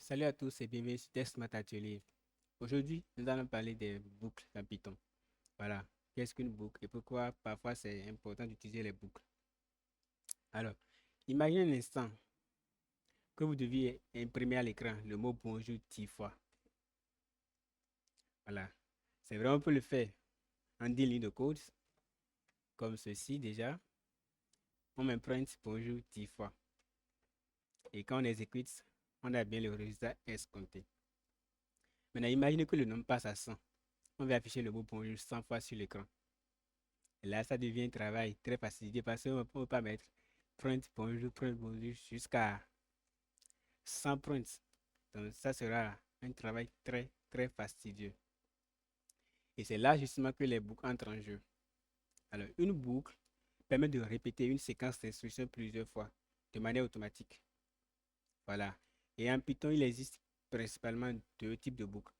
Salut à tous et bienvenue sur TestMath Atelier. Aujourd'hui, nous allons parler des boucles en Python. Voilà, qu'est-ce qu'une boucle et pourquoi parfois c'est important d'utiliser les boucles. Alors, imaginez un instant que vous deviez imprimer à l'écran le mot bonjour 10 fois. Voilà, c'est vrai, on peut le faire en 10 lignes de code, comme ceci déjà. On m'imprinte bonjour 10 fois. Et quand on exécute, on a bien le résultat escompté. Maintenant, imaginez que le nombre passe à 100. On va afficher le mot bonjour 100 fois sur l'écran. Et là, ça devient un travail très facile parce qu'on ne peut pas mettre print bonjour jusqu'à 100 prints. Donc, ça sera un travail très, très fastidieux. Et c'est là justement que les boucles entrent en jeu. Alors, une boucle permet de répéter une séquence d'instructions plusieurs fois de manière automatique. Voilà. Et en Python, il existe principalement deux types de boucles,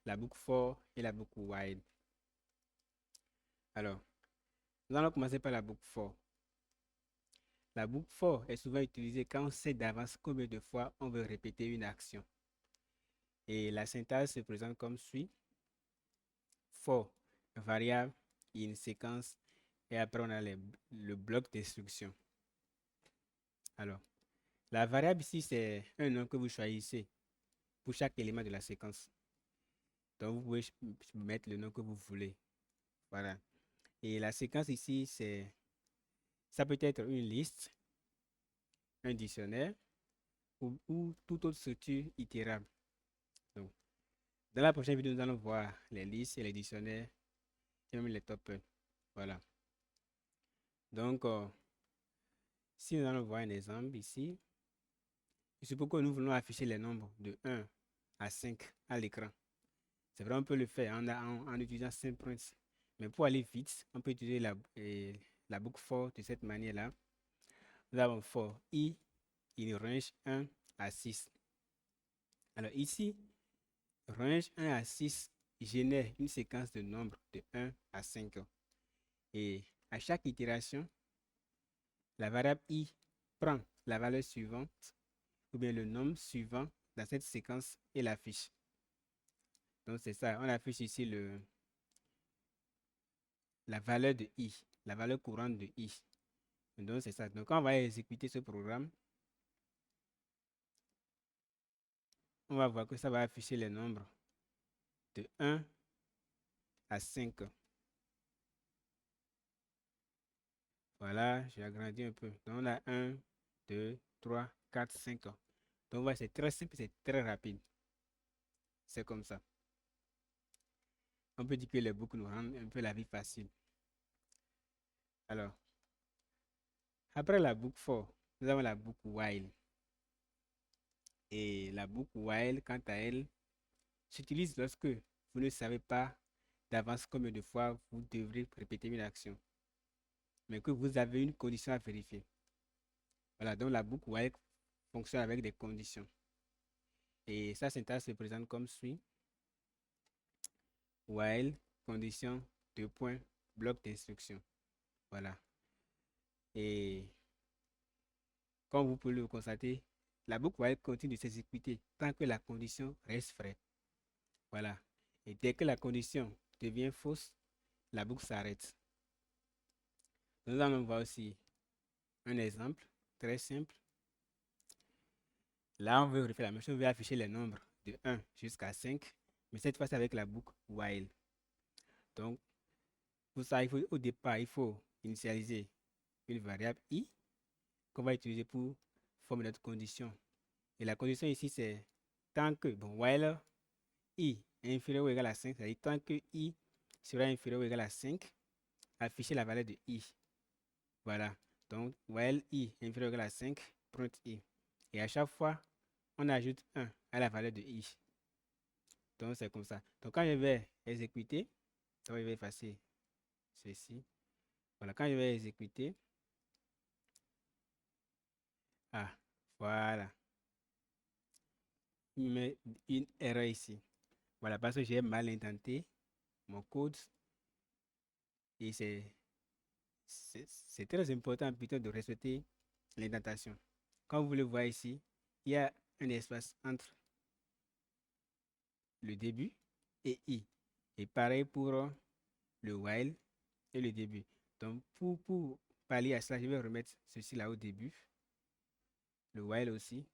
la boucle for et la boucle while. Alors, nous allons commencer par la boucle for. La boucle for est souvent utilisée quand on sait d'avance combien de fois on veut répéter une action. Et la syntaxe se présente comme suit. For, variable, in séquence, et après on a le bloc d'instruction. Alors, la variable ici, c'est un nom que vous choisissez pour chaque élément de la séquence. Donc, vous pouvez mettre le nom que vous voulez. Voilà. Et la séquence ici, ça peut être une liste, un dictionnaire ou toute autre structure itérable. Donc, dans la prochaine vidéo, nous allons voir les listes et les dictionnaires et même les toples. Voilà. Donc, si nous allons voir un exemple ici, il suppose que nous voulons afficher les nombres de 1 à 5 à l'écran. C'est vrai, on peut le faire en utilisant 5 prints. Mais pour aller vite, on peut utiliser la boucle for de cette manière-là. Nous avons for i in range 1 à 6. Alors ici, range 1 à 6 génère une séquence de nombres de 1 à 5. Et à chaque itération, la variable i prend la valeur suivante ou bien le nombre suivant dans cette séquence et l'affiche. Donc c'est ça, on affiche ici la valeur de i, la valeur courante de i. Donc c'est ça. Donc quand on va exécuter ce programme, on va voir que ça va afficher les nombres de 1 à 5. Voilà, j'ai agrandi un peu. Donc on a 1, 2, 3, 4, 5. Donc voilà, c'est très simple, c'est très rapide. C'est comme ça. On peut dire que les boucles nous rendent un peu la vie facile. Alors, après la boucle for, nous avons la boucle while. Et la boucle while, quant à elle, s'utilise lorsque vous ne savez pas d'avance combien de fois vous devrez répéter une action, mais que vous avez une condition à vérifier. Voilà, donc la boucle while fonctionne avec des conditions. Et sa syntaxe se présente comme suit. While, condition, deux points, bloc d'instruction. Voilà. Et comme vous pouvez le constater, la boucle while continue de s'exécuter tant que la condition reste vraie. Voilà. Et dès que la condition devient fausse, la boucle s'arrête. Nous allons voir aussi un exemple très simple. Là, on veut refaire la même chose, on veut afficher les nombres de 1 jusqu'à 5, mais cette fois-ci avec la boucle while. Donc, pour ça, au départ, il faut initialiser une variable i qu'on va utiliser pour former notre condition. Et la condition ici, c'est tant que, bon, while i est inférieur ou égal à 5, c'est-à-dire tant que i sera inférieur ou égal à 5, afficher la valeur de i. Voilà. Donc, while i est inférieur ou égal à 5, print i. Et à chaque fois, on ajoute 1 à la valeur de i. Donc, c'est comme ça. Donc, quand je vais exécuter, je vais effacer ceci. Voilà, quand je vais exécuter, ah, voilà, il me met une erreur ici. Voilà, parce que j'ai mal intenté mon code et c'est très important plutôt de respecter l'indentation. Comme vous le voyez ici, il y a un espace entre le début et i. Et pareil pour le while et le début. Donc, pour pallier à cela, je vais remettre ceci là au début, le while aussi.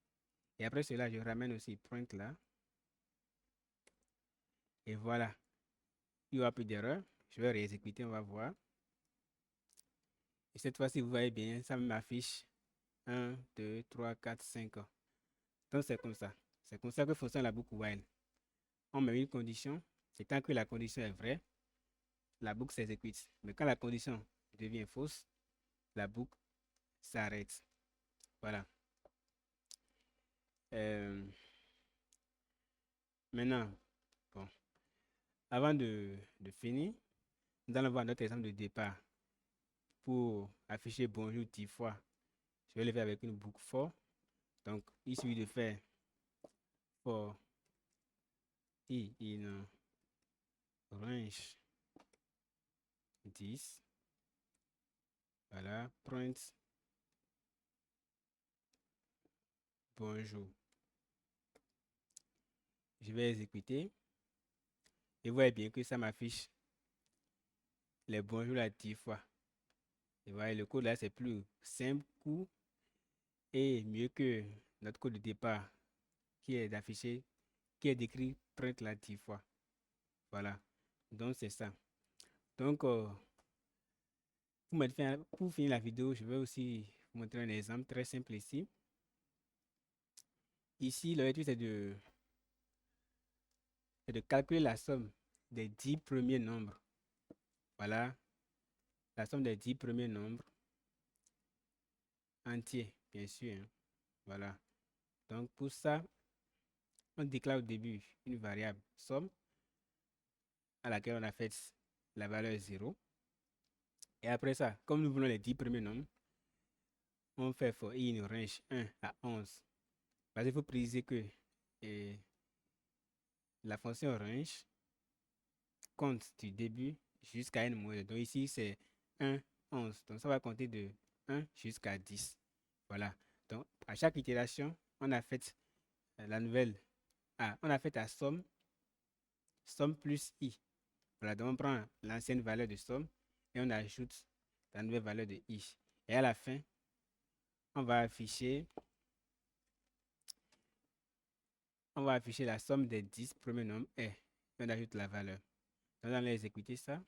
Et après cela, je ramène aussi print là. Et voilà. Il y aura plus d'erreur. Je vais réexécuter, on va voir. Et cette fois-ci, vous voyez bien, ça m'affiche 1, 2, 3, 4, 5. Donc, c'est comme ça. C'est comme ça que fonctionne la boucle while. On met une condition. Et tant que la condition est vraie, la boucle s'exécute. Mais quand la condition devient fausse, la boucle s'arrête. Voilà. Maintenant, bon, avant de finir, nous allons voir notre exemple de départ. Pour afficher bonjour 10 fois, je vais le faire avec une boucle for. Donc, il suffit de faire for i in range 10. Voilà, print bonjour. Je vais exécuter. Et vous voyez bien que ça m'affiche les bonjours là 10 fois. Et vous voyez, le code là, c'est plus simple, court et mieux que notre code de départ qui est d'afficher, qui est d'écrire print là 10 fois. Voilà. Donc, c'est ça. Donc, pour finir la vidéo, je vais aussi vous montrer un exemple très simple ici. Ici, l'objectif c'est de calculer la somme des 10 premiers nombres. Voilà, la somme des 10 premiers nombres entiers, bien sûr. Hein. Voilà. Donc, pour ça, on déclare au début une variable somme à laquelle on a fait la valeur 0. Et après ça, comme nous voulons les 10 premiers nombres, on fait for i in range 1 à 11. Parce qu'il faut préciser que la fonction range compte du début jusqu'à n moins 2. Donc ici, c'est 1, 11. Donc ça va compter de 1 jusqu'à 10. Voilà. Donc à chaque itération, on a fait la nouvelle. On a fait la somme plus i. Voilà. Donc on prend l'ancienne valeur de somme et on ajoute la nouvelle valeur de i. Et à la fin, on va afficher la somme des 10 premiers nombres et on ajoute la valeur. Donc on va exécuter ça.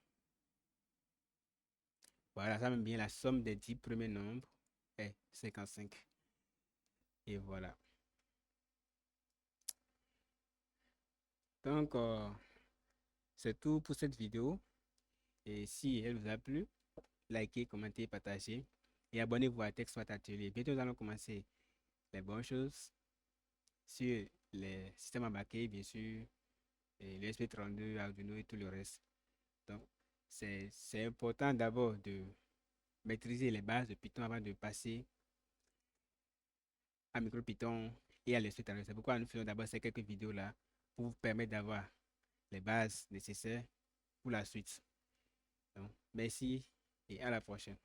Voilà, ça me bien la somme des 10 premiers nombres est 55. Et voilà. Donc, c'est tout pour cette vidéo. Et si elle vous a plu, likez, commentez, partagez. Et abonnez-vous à TechSwat Atelier. Bientôt, nous allons commencer les bonnes choses sur les systèmes embarqués, bien sûr, et le SP32, Arduino et tout le reste. Donc, c'est important d'abord de maîtriser les bases de Python avant de passer à MicroPython et à l'SP32. C'est pourquoi nous faisons d'abord ces quelques vidéos-là pour vous permettre d'avoir les bases nécessaires pour la suite. Donc, merci et à la prochaine.